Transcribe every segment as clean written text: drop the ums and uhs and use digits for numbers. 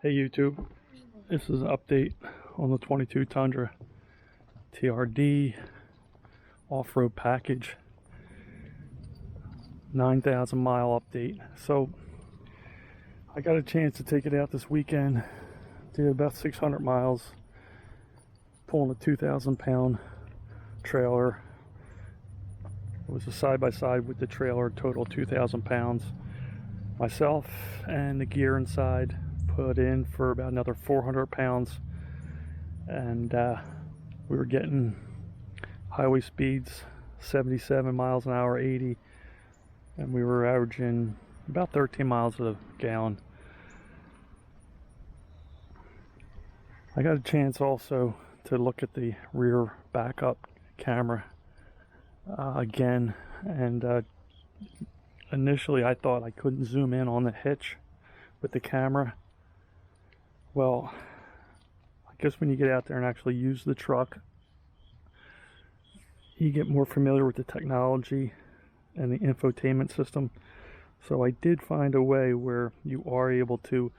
Hey YouTube, this is an update on the 22 Tundra TRD off-road package 9,000 mile update. So I got a chance to take it out this weekend, did about 600 miles, pulling a 2,000 pound trailer. It was a side-by-side with the trailer, total 2,000 pounds. Myself and the gear inside put in for about another 400 pounds, and we were getting highway speeds 77 miles an hour, 80, and we were averaging about 13 miles a gallon. I got a chance also to look at the rear backup camera again, and initially I thought I couldn't zoom in on the hitch with the camera. Well, I guess when you get out there and actually use the truck, you get more familiar with the technology and the infotainment system. So I did find a way where you are able to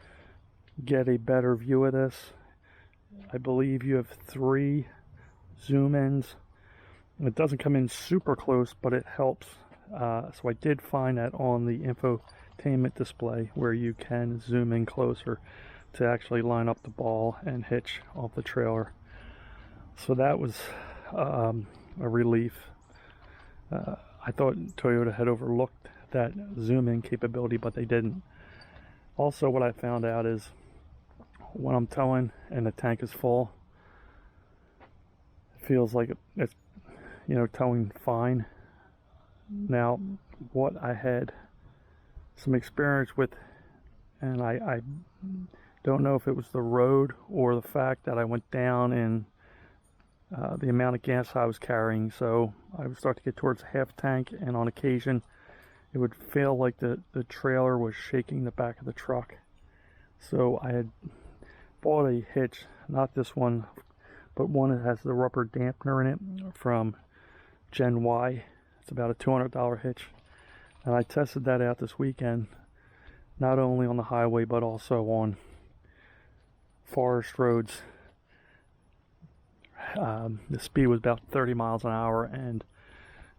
get a better view of this. I believe you have 3 zoom ins. It doesn't come in super close, but it helps. So I did find that on the infotainment display where you can zoom in closer to actually line up the ball and hitch off the trailer. So that was a relief. I thought Toyota had overlooked that zoom in capability, but they didn't. Also, what I found out is when I'm towing and the tank is full, it feels like it's, towing fine. Now, what I had some experience with, and I don't know if it was the road or the fact that I went down in the amount of gas I was carrying. So I would start to get towards half tank, and on occasion it would feel like the trailer was shaking the back of the truck. So I had bought a hitch, not this one, but one that has the rubber dampener in it from Gen Y. It's about a $200 hitch, and I tested that out this weekend, not only on the highway but also on forest roads. The speed was about 30 miles an hour, and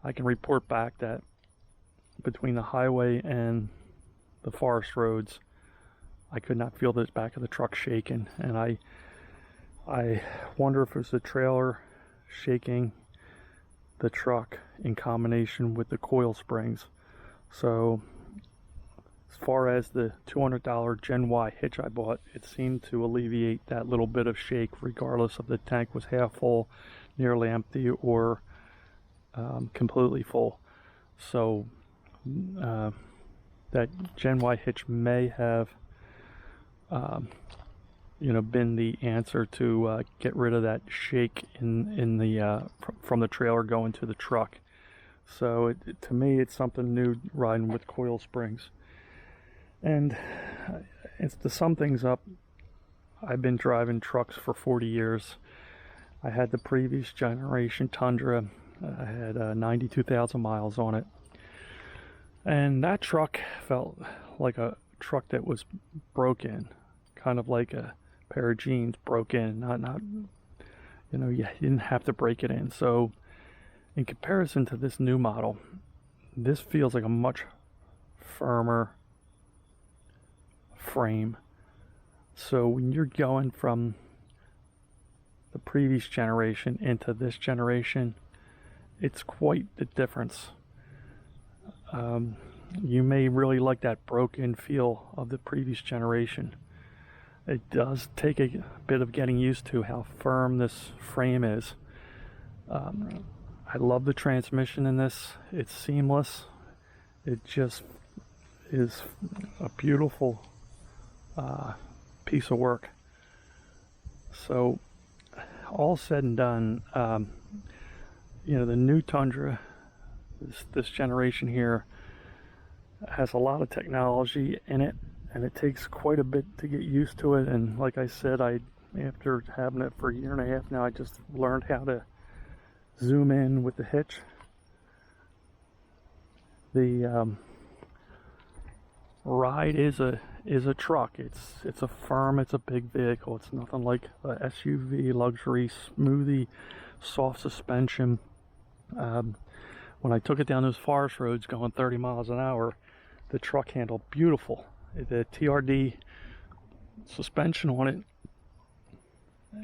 I can report back that between the highway and the forest roads, I could not feel the back of the truck shaking. And I wonder if it was the trailer shaking the truck in combination with the coil springs. So as far as the $200 Gen Y hitch I bought, it seemed to alleviate that little bit of shake regardless if the tank was half full, nearly empty, or completely full. So that Gen Y hitch may have been the answer to get rid of that shake in the from the trailer going to the truck. So to me, it's something new riding with coil springs. And it's to sum things up, I've been driving trucks for 40 years. I had the previous generation Tundra. I had 92,000 miles on it. And that truck felt like a truck that was broken, kind of like a pair of jeans broke in. Not you didn't have to break it in. So in comparison to this new model, this feels like a much firmer frame. So when you're going from the previous generation into this generation, it's quite the difference. You may really like that broken feel of the previous generation. It does take a bit of getting used to how firm this frame is. I love the transmission in this. It's seamless. It just is a beautiful piece of work. So all said and done, the new Tundra, this generation here, has a lot of technology in it, and it takes quite a bit to get used to it. And like I said, after having it for a year and a half now, I just learned how to zoom in with the hitch. The ride is is a truck. It's a firm, it's a big vehicle. It's nothing like a SUV, luxury, smoothie, soft suspension. When I took it down those forest roads going 30 miles an hour, the truck handled beautiful. The TRD suspension on it,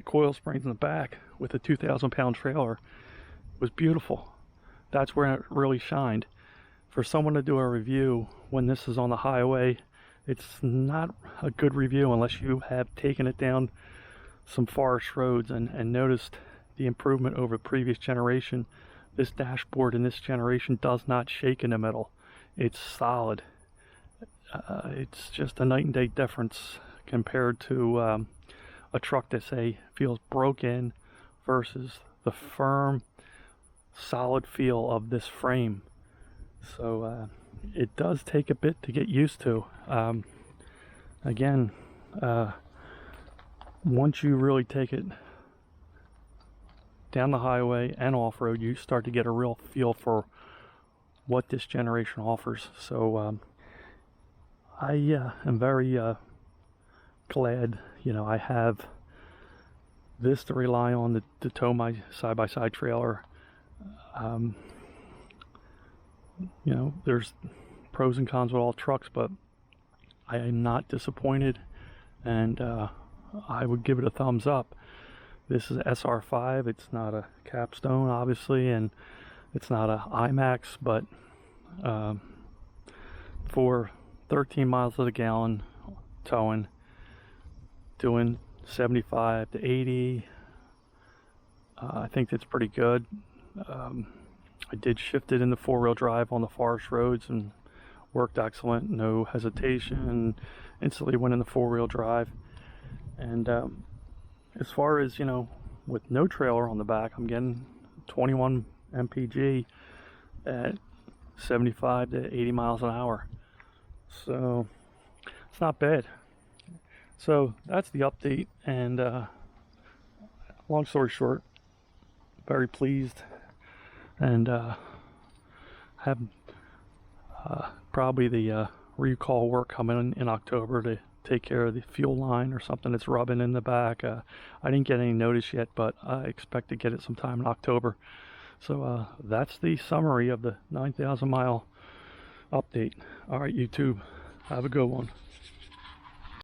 coil springs in the back with a 2,000-pound trailer, was beautiful. That's where it really shined. For someone to do a review when this is on the highway, it's not a good review unless you have taken it down some forest roads and noticed the improvement over the previous generation. This dashboard in this generation does not shake in the middle. It's solid. It's just a night and day difference compared to a truck that, say, feels broken versus the firm, solid feel of this frame. So it does take a bit to get used to. Again, once you really take it down the highway and off-road, you start to get a real feel for what this generation offers. So I am very glad, you know, I have this to rely on to tow my side-by-side trailer. You know, there's pros and cons with all trucks, but I am not disappointed, and I would give it a thumbs up. This is SR5. It's not a capstone, obviously, and it's not a IMAX, but for 13 miles to the gallon towing, doing 75 to 80, I think that's pretty good. I did shift it into four-wheel drive on the forest roads and worked excellent, no hesitation, and instantly went into four-wheel drive. And as far as, you know, with no trailer on the back, I'm getting 21 mpg at 75 to 80 miles an hour. So it's not bad. So that's the update, and long story short, very pleased, and have probably the recall work coming in October to take care of the fuel line or something that's rubbing in the back. I didn't get any notice yet, but I expect to get it sometime in October. So that's the summary of the 9,000 mile update. All right, YouTube, have a good one.